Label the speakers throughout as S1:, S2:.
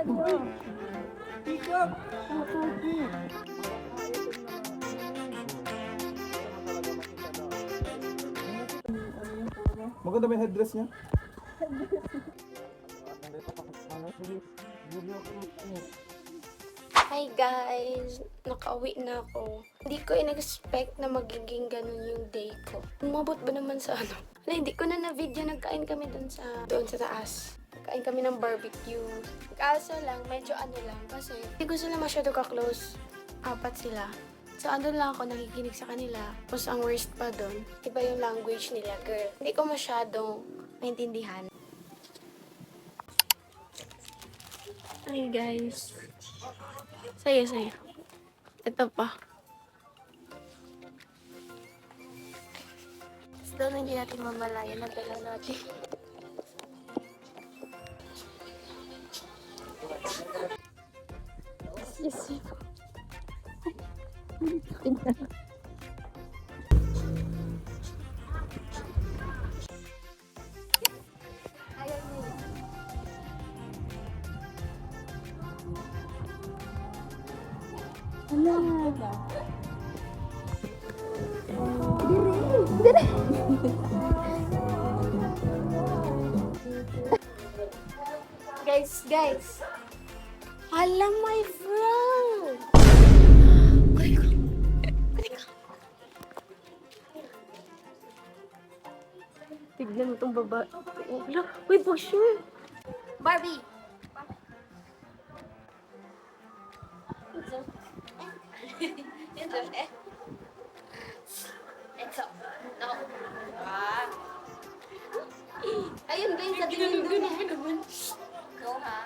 S1: Maganda ba yung headdress niya?
S2: Hi guys! Nakauwi na ako. Hindi ko in-expect na magiging ganun yung day ko. Umabot ba naman sa ano? Hindi ko na na-video. Nagkain kami doon sa taas. Nagkain kami ng barbecue. Kaso lang, medyo ano lang. Kasi hindi ko sila masyado ka-close. 4 sila. So, andun lang ako nakikinig sa kanila. Tapos, ang worst pa doon, iba yung language nila, girl. Hindi ko masyadong maintindihan. Hi guys. Saya. Ito pa. Tapos doon hindi natin mamalayan. Nagdala natin. Yes. Guys. Hala, my friend. Tignan mo itong baba. Wait, for sure. Barbie. Ayun guys, sa tingin doon. Go ha.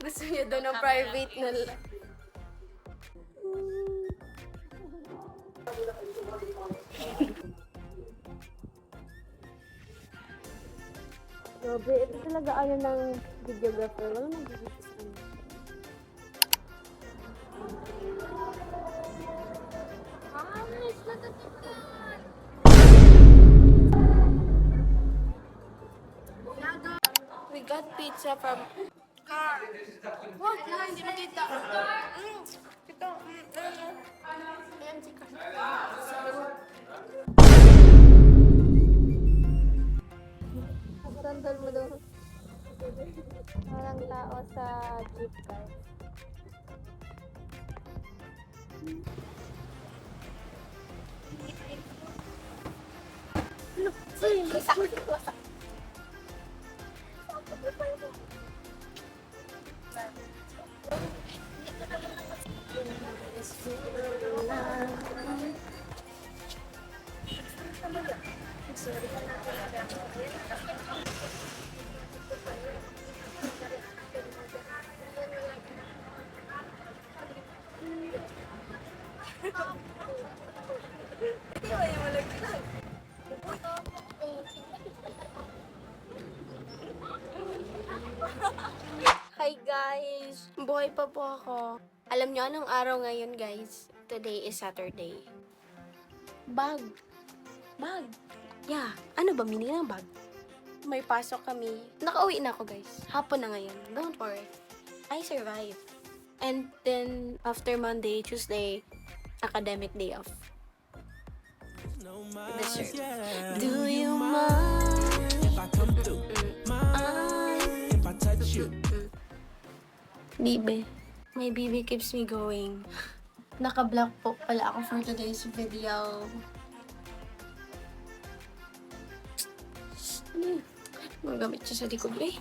S2: Gusto niya daw ng private na lang. Grabe, ito talaga ano ng videographer. Wala nang videographer. We got pizza from car. Wag na, hindi na kita. Ito. Ayan si car. Sandal mo doon. Walang tao sa jeep car. Look, wasak. Hi guys! Buhay pa po ako. Alam niyo anong araw ngayon guys? Today is Saturday. Bag. Yeah. Ano ba meaning ng bag? May pasok kami. Nakauwi na ako guys. Hapon na ngayon. Don't worry. I survive. And then after Monday, Tuesday, academic day off. Dessert. Do you mind if I come through? If I touch you? Bibe. My bibi keeps me going. Naka-block po pala ako for today's video. Ano yun? Magamit siya sa likod eh.